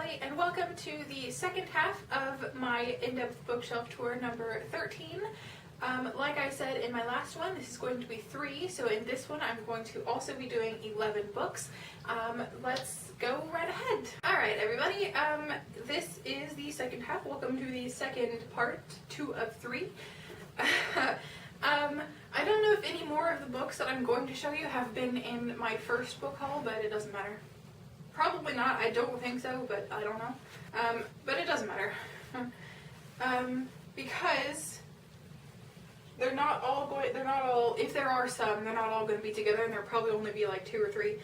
Allie, and welcome to the second half of my in-depth bookshelf tour number 13. Like I said in my last one, this is going to be 3, so in this one I'm going to also be doing 11 books. Let's go right ahead. Alright everybody, this is the second half. Welcome to the second part, 2 of 3. I don't know if any more of the books that I'm going to show you have been in my first book haul, but it doesn't matter. Probably not, I don't think so, but I don't know. But it doesn't matter. Because they're not all, if there are some, they're not all going to be together, and there'll probably only be like 2 or 3.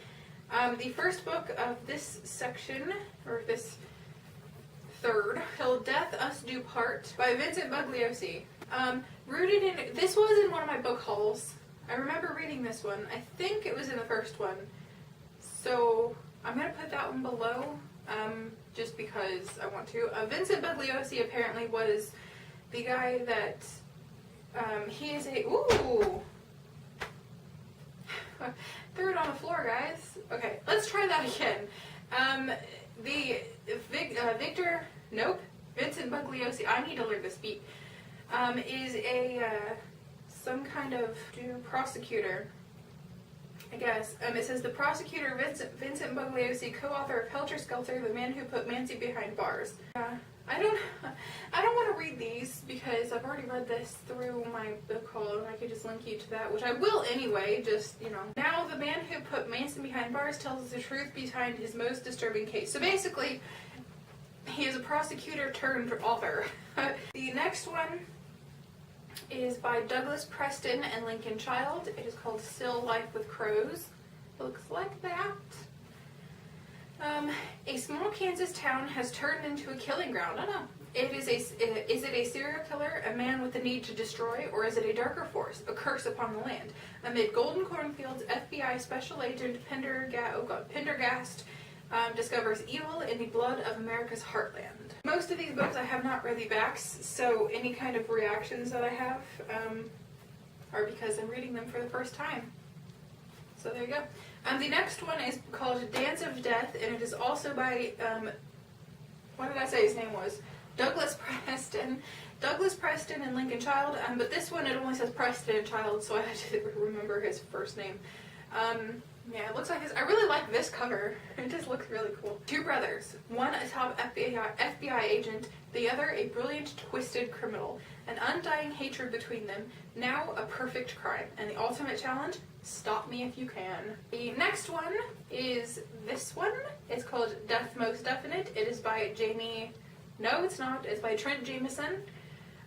The first book of this section, or this third, Till Death Us Do Part, by Vincent Bugliosi. Rooted in, this was in one of my book hauls. I remember reading this one. I think it was in the first one. So I'm going to put that one below, just because I want to. Vincent Bugliosi apparently was the guy that, he is a, ooh! Threw it on the floor, guys. Okay, let's try that again. Vincent Bugliosi, I need to learn to speak, is a, some kind of prosecutor, I guess. It says the prosecutor Vincent Bugliosi, co-author of Helter Skelter, The Man Who Put Mancy Behind Bars. I don't want to read these because I've already read this through my book haul, and I could just link you to that, which I will anyway, just, you know. Now, the man who put Manson behind bars tells us the truth behind his most disturbing case. So basically, he is a prosecutor turned author. The next one is by Douglas Preston and Lincoln Child. It is called Still Life with Crows. It looks like that. A small Kansas town has turned into a killing ground. I don't know. Is it a serial killer, a man with the need to destroy, or is it a darker force, a curse upon the land? Amid golden cornfields, FBI Special Agent Pendergast discovers evil in the blood of America's heartland. Most of these books I have not read the backs, so any kind of reactions that I have are because I'm reading them for the first time. So there you go. The next one is called Dance of Death, and it is also by, what did I say his name was? Douglas Preston. Douglas Preston and Lincoln Child, but this one it only says Preston and Child, so I had to remember his first name. Yeah, it looks like I really like this cover. It just looks really cool. 2 brothers, one a top FBI agent, the other a brilliant, twisted criminal. An undying hatred between them, now a perfect crime. And the ultimate challenge, stop me if you can. The next one is this one. It's called Death Most Definite. It is by no it's not, it's by Trent Jameson.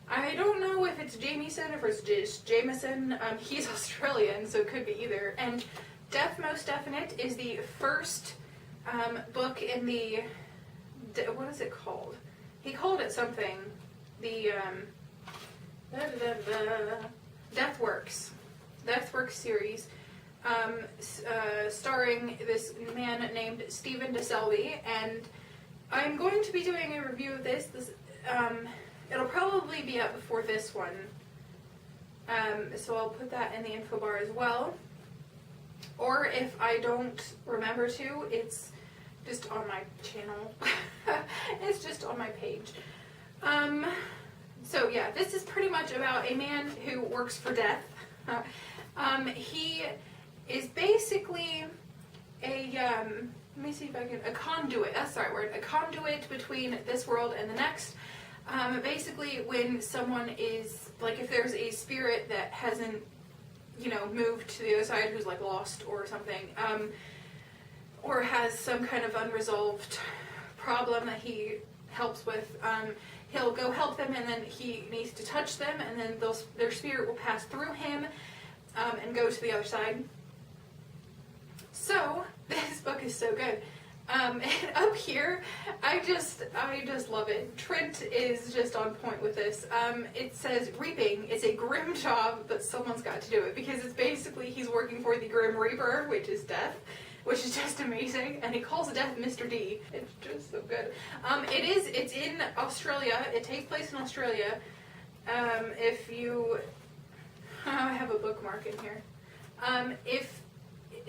I don't know if it's Jamieson or if it's just Jameson. He's Australian, so it could be either. And Death Most Definite is the first book in the, what is it called? He called it something. The Deathworks series, starring this man named Stephen DeSelby, and I'm going to be doing a review of this. It'll probably be up before this one, so I'll put that in the info bar as well. Or if I don't remember to, it's just on my channel. It's just on my page. So yeah, this is pretty much about a man who works for death. He is basically a, let me see if I can, a conduit, that's the right word, a conduit between this world and the next. Basically when someone is, like if there's a spirit that hasn't, you know, moved to the other side, who's like lost or something, or has some kind of unresolved problem that he helps with, he'll go help them, and then he needs to touch them, and then their spirit will pass through him and go to the other side. So this book is so good. And up here, I just love it. Trent is just on point with this. It says reaping is a grim job, but someone's got to do it, because it's basically he's working for the Grim Reaper, which is death, which is just amazing, and he calls death Mr. D. It's just so good. It's in Australia. It takes place in Australia. If you, I have a bookmark in here. If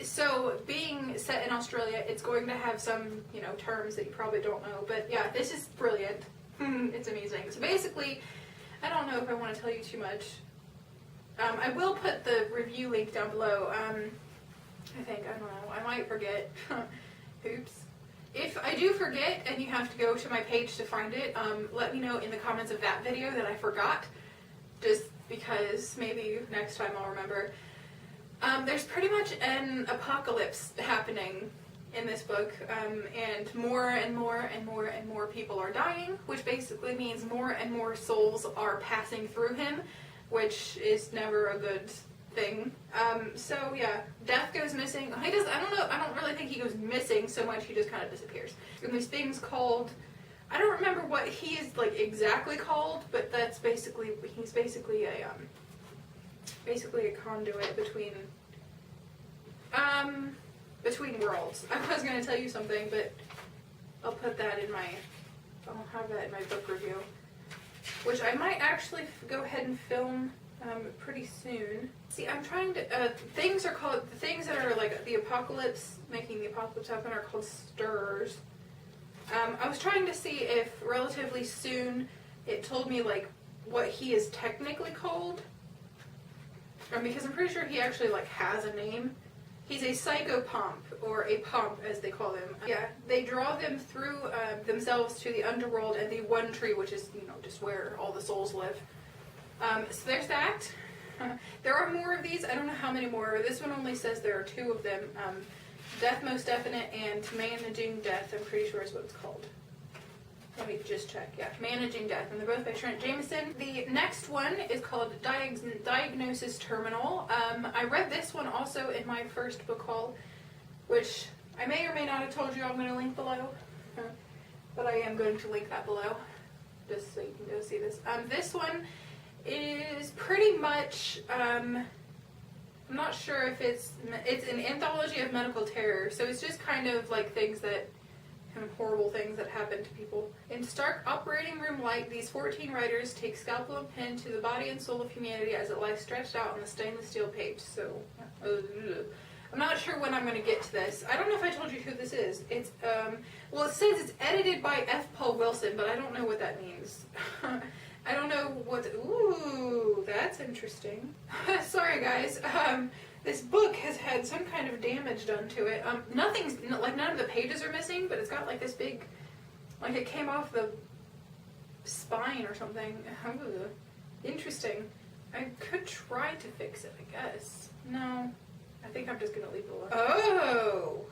So being set in Australia, it's going to have some, you know, terms that you probably don't know. But yeah, this is brilliant. It's amazing. So basically, I don't know if I want to tell you too much. I will put the review link down below. I think, I don't know, I might forget. Oops. If I do forget and you have to go to my page to find it, let me know in the comments of that video that I forgot. Just because maybe next time I'll remember. There's pretty much an apocalypse happening in this book, and more and more and more and more people are dying, which basically means more and more souls are passing through him, which is never a good thing. So yeah, Death goes missing. I don't really think he goes missing so much, he just kind of disappears. And these things called, I don't remember what he is like exactly called, but that's basically, he's basically a conduit between worlds. I was gonna tell you something, but I'll put that in I'll have that in my book review, which I might actually go ahead and film pretty soon. See, I'm trying to, the things that are like the apocalypse, making the apocalypse happen, are called stirs. I was trying to see if relatively soon it told me like what he is technically called. Because I'm pretty sure he actually like has a name. He's a psychopomp, or a pomp as they call them. Yeah, they draw them through themselves to the underworld and the One Tree, which is, you know, just where all the souls live. So there's that. There are more of these. I don't know how many more. This one only says there are 2 of them. Death Most Definite and Managing Death, I'm pretty sure is what it's called. Let me just check. Yeah, Managing Death, and they're both by Trent Jameson. The next one is called Diagnosis Terminal. I read this one also in my first book haul, which I may or may not have told you I'm going to link below, but I am going to link that below, just so you can go see this. This one is pretty much, I'm not sure if it's an anthology of medical terror, so it's just kind of like kind of horrible things that happen to people. In stark operating room light, these 14 writers take scalpel and pen to the body and soul of humanity as it lies stretched out on the stainless steel page. So, I'm not sure when I'm going to get to this. I don't know if I told you who this is. It's, well, it says it's edited by F. Paul Wilson, but I don't know what that means. I don't know what, ooh, that's interesting. Sorry guys, this book has had some kind of damage done to it. None of the pages are missing, but it's got like this big, like it came off the spine or something. Interesting. I could try to fix it, I guess. No, I think I'm just gonna leave it alone. Oh!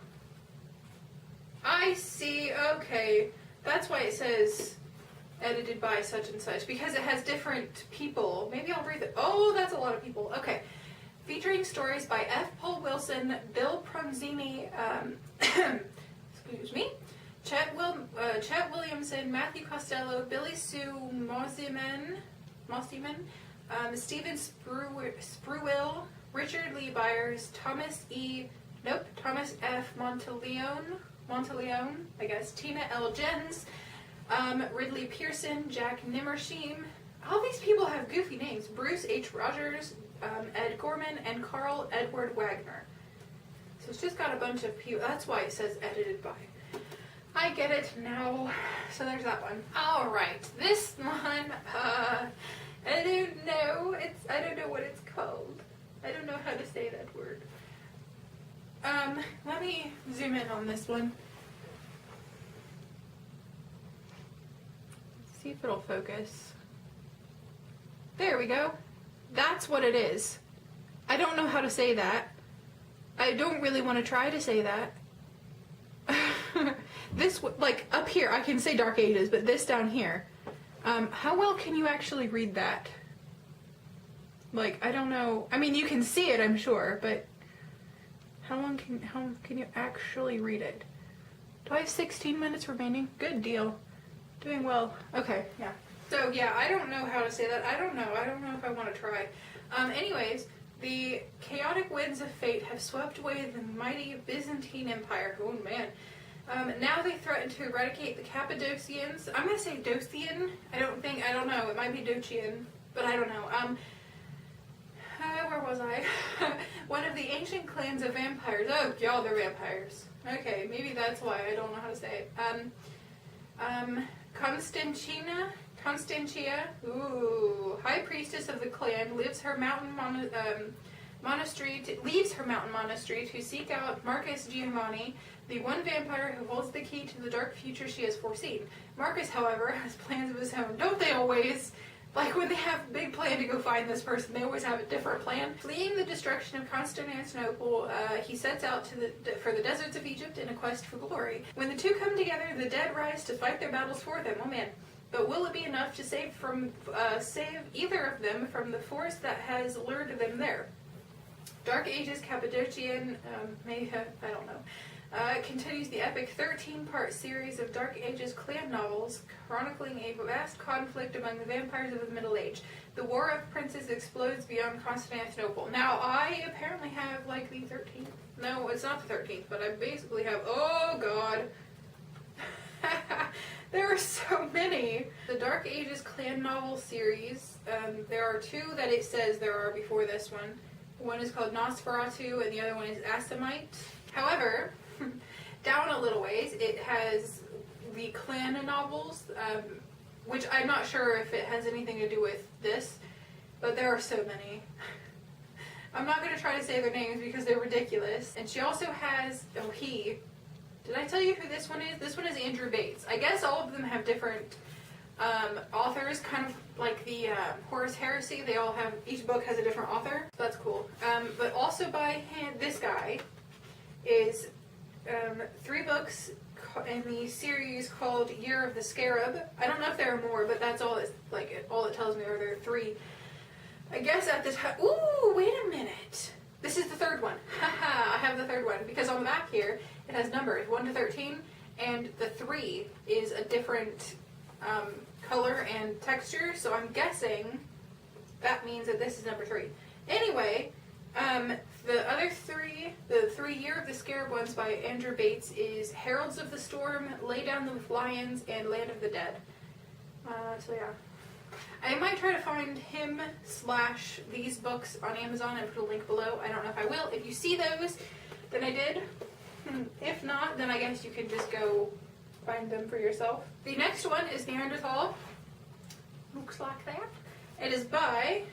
I see, okay. That's why it says edited by such and such, because it has different people. Maybe I'll read it. Oh, that's a lot of people. Okay. Featuring stories by F. Paul Wilson, Bill Pronzini, excuse me, Chet Williamson, Matthew Costello, Billy Sue Mosiman, Stephen Spruill, Richard Lee Byers, Thomas F. Monteleone, I guess, Tina L. Jens, Ridley Pearson, Jack Nimmersheim. All these people have goofy names. Bruce H. Rogers, Ed Gorman, and Carl Edward Wagner. So it's just got a bunch of people. That's why it says edited by. I get it now. So there's that one. Alright, this one, I don't know. I don't know what it's called. I don't know how to say that word. Let me zoom in on this one. See if it'll focus. There we go. That's what it is. I don't know how to say that. I don't really want to try to say that. This, like, up here, I can say Dark Ages, but this down here, how well can you actually read that? Like, I don't know. I mean, you can see it, I'm sure, but how can you actually read it? Do I have 16 minutes remaining? Good deal. Doing well. Okay, yeah. So, yeah, I don't know how to say that. I don't know if I want to try. Anyways, the chaotic winds of fate have swept away the mighty Byzantine Empire. Oh, man. Now they threaten to eradicate the Cappadocians. I'm going to say Docian. I don't know. It might be Docian, but I don't know. Where where was I? One of the ancient clans of vampires. Oh, y'all, they're vampires. Okay, maybe that's why I don't know how to say it. Constantia, ooh, high priestess of the clan, leaves her mountain monastery to seek out Marcus Giovanni, the one vampire who holds the key to the dark future she has foreseen. Marcus, however, has plans of his own. Don't they always? Like, when they have a big plan to go find this person, they always have a different plan. Fleeing the destruction of Constantinople, he sets out for the deserts of Egypt in a quest for glory. When the two come together, the dead rise to fight their battles for them. Oh man. But will it be enough to save either of them from the force that has lured them there? Dark Ages Cappadocian, I don't know, continues the epic 13-part series of Dark Ages clan novels chronicling a vast conflict among the vampires of the Middle Age. The War of Princes explodes beyond Constantinople. Now, I apparently have, like, the 13th. No, it's not the 13th, but I basically have, oh god. There are so many. The Dark Ages clan novel series, there are two that it says there are before this one. One is called Nosferatu and the other one is Assamite. However, down a little ways, it has the clan novels, which I'm not sure if it has anything to do with this, but there are so many. I'm not going to try to say their names because they're ridiculous. And she also has, did I tell you who this one is? This one is Andrew Bates. I guess all of them have different authors, kind of like the Horus Heresy. They all have, each book has a different author. So that's cool. But also by hand, this guy is 3 books in the series called Year of the Scarab. I don't know if there are more, but that's all it's like. All it tells me are there are 3. I guess at the time. Ooh, wait a minute. This is the 3rd one. Haha, I have the 3rd one because on the back here it has numbers 1 to 13, and the 3 is a different color and texture. So I'm guessing that means that this is number 3. Anyway. The other 3, the 3 Year of the Scarab ones by Andrew Bates is Heralds of the Storm, Lay Down the Lions, and Land of the Dead. So yeah. I might try to find him / these books on Amazon and put a link below. I don't know if I will. If you see those, then I did. If not, then I guess you can just go find them for yourself. The next one is Neanderthal. Looks like that. It is by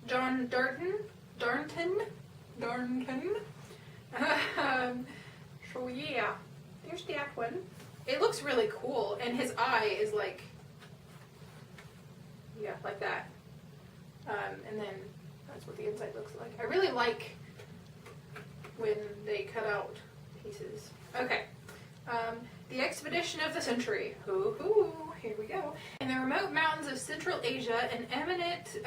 John Darnton. So yeah, there's that one. It looks really cool, and his eye is like, yeah, like that. And then that's what the inside looks like. I really like when they cut out pieces. Okay. The Expedition of the Century. Hoo-hoo, here we go. In the remote mountains of Central Asia, an eminent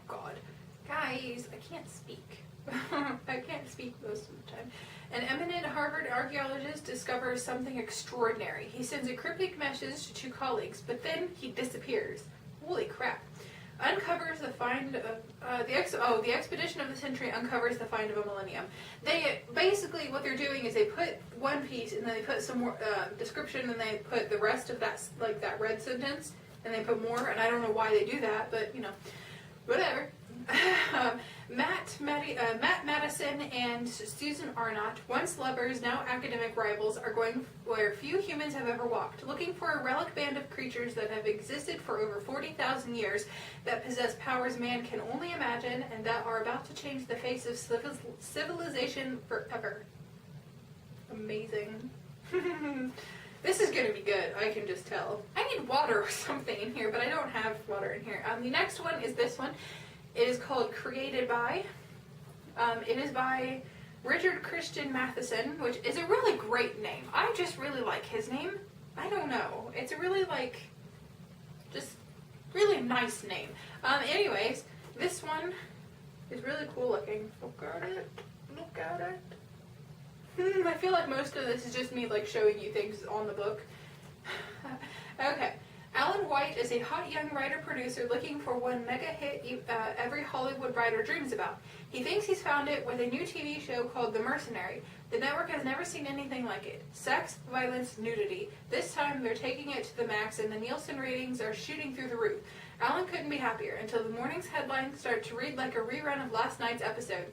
God. Guys, I can't speak. I can't speak most of the time. An eminent Harvard archaeologist discovers something extraordinary. He sends a cryptic message to 2 colleagues, but then he disappears. Holy crap. Uncovers the find of, the Expedition of the Century uncovers the find of a millennium. They, basically what they're doing is they put one piece and then they put some more description and they put the rest of that, like that red sentence, and they put more, and I don't know why they do that, but, you know, whatever. Matt Madison and Susan Arnott, once lovers, now academic rivals, are going where few humans have ever walked, looking for a relic band of creatures that have existed for over 40,000 years, that possess powers man can only imagine, and that are about to change the face of civilization forever. Amazing. This is going to be good, I can just tell. I need water or something in here, but I don't have water in here. The next one is this one. It is called Created By. It is by Richard Christian Matheson, which is a really great name. I just really like his name. I don't know. It's a really, like, just really nice name. Anyways, this one is really cool looking. Look at it. Look at it. I feel like most of this is just me like showing you things on the book. Okay. Alan White is a hot young writer-producer looking for one mega hit every Hollywood writer dreams about. He thinks he's found it with a new TV show called The Mercenary. The network has never seen anything like it. Sex, violence, nudity. This time they're taking it to the max and the Nielsen ratings are shooting through the roof. Alan couldn't be happier until the morning's headlines start to read like a rerun of last night's episode.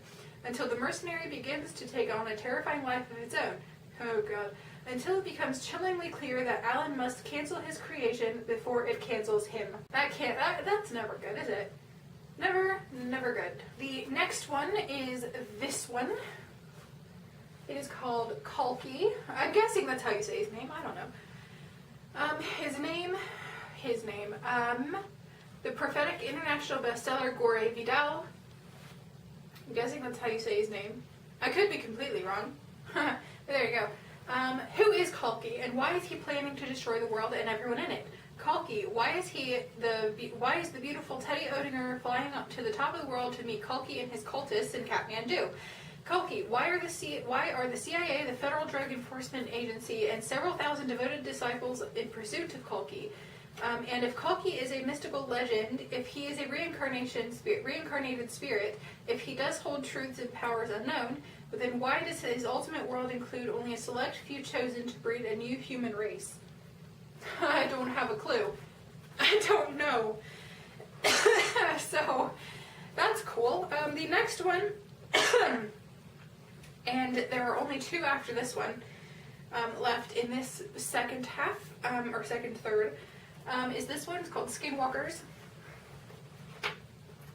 Until The Mercenary begins to take on a terrifying life of its own. Oh god. Until it becomes chillingly clear that Alan must cancel his creation before it cancels him. That's never good, is it? Never good. The next one is this one. It is called Kalki. I'm guessing that's how you say his name, I don't know. His name. The prophetic international bestseller Gore Vidal. I'm guessing that's how you say his name. I could be completely wrong. There you go. Who is Kalki, and why is he planning to destroy the world and everyone in it? Kalki, why is the beautiful Teddy Odinger flying up to the top of the world to meet Kalki and his cultists in Kathmandu? Kalki, why are the CIA, the Federal Drug Enforcement Agency, and several thousand devoted disciples in pursuit of Kalki? And if Kalki is a mystical legend, if he is a reincarnated spirit, if he does hold truths and powers unknown, then why does his ultimate world include only a select few chosen to breed a new human race? I don't have a clue. I don't know. So, that's cool. The next one, and there are only two after this one left in this second half, or second third, is this one. It's called Skinwalkers.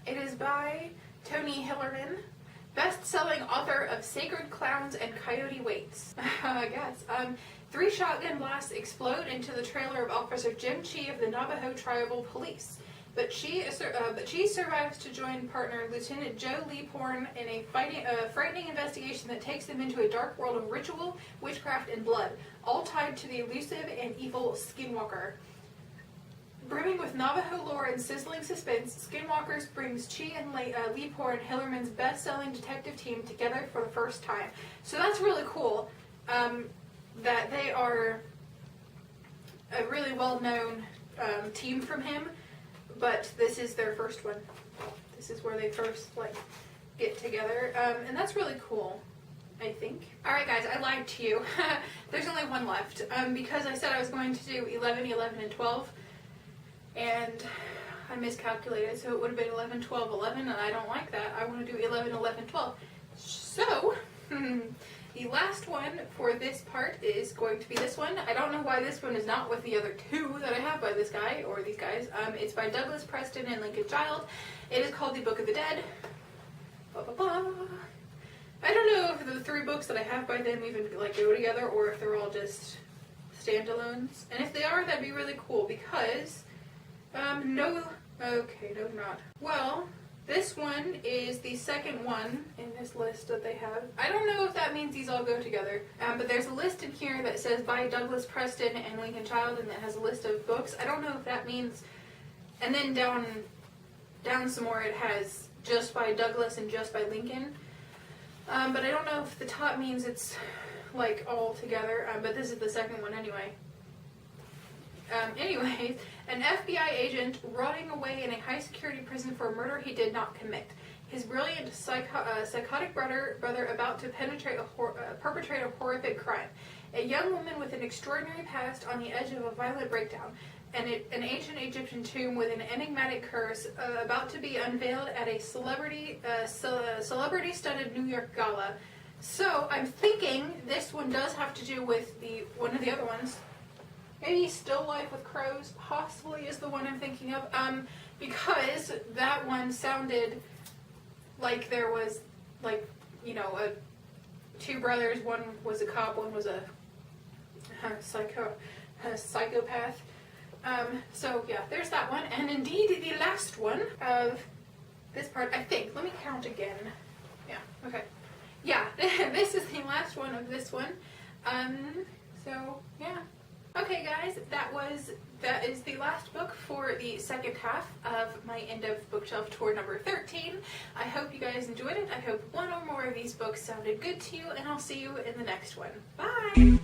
It is by Tony Hillerman, best-selling author of Sacred Clowns and Coyote Waits. I guess. 3 shotgun blasts explode into the trailer of Officer Jim Chi of the Navajo Tribal Police. But she survives to join partner Lieutenant Joe Leaphorn in a frightening investigation that takes them into a dark world of ritual, witchcraft, and blood, all tied to the elusive and evil Skinwalker. Brimming with Navajo lore and sizzling suspense, Skinwalkers brings Chi and Leaphorn, Hillerman's best-selling detective team, together for the first time. So that's really cool, that they are a really well-known team from him, but this is their first one. This is where they first, get together, and that's really cool, I think. Alright guys, I lied to you. There's only one left, because I said I was going to do 11, 11, and 12, and I miscalculated, so it would have been 11, 12, 11, and I don't like that. I want to do 11, 11, 12. So, the last one for this part is going to be this one. I don't know why this one is not with the other two that I have by this guy, or these guys. It's by Douglas Preston and Lincoln Child. It is called The Book of the Dead. Blah, blah, blah. I don't know if the 3 books that I have by them even go together, or if they're all just standalones. And if they are, that'd be really cool, because no, not. Well, this one is the second one in this list that they have. I don't know if that means these all go together, but there's a list in here that says by Douglas Preston and Lincoln Child, and that has a list of books. I don't know if that means, and then down some more it has just by Douglas and just by Lincoln, but I don't know if the top means it's all together, but this is the second one anyway. Anyways, an FBI agent rotting away in a high-security prison for a murder he did not commit. His brilliant psychotic brother about to perpetrate a horrific crime. A young woman with an extraordinary past on the edge of a violent breakdown. An ancient Egyptian tomb with an enigmatic curse about to be unveiled at a celebrity-studded New York gala. So I'm thinking this one does have to do with one of the other ones. Maybe Still Life with Crows possibly is the one I'm thinking of, because that one sounded like there was, 2 brothers, one was a cop, one was a psychopath. So yeah, there's that one, and indeed the last one of this part, I think. Let me count again. Yeah, okay. Yeah, this is the last one of this one. So yeah. Okay guys, that is the last book for the second half of my End of Bookshelf tour number 13. I hope you guys enjoyed it. I hope one or more of these books sounded good to you, and I'll see you in the next one. Bye!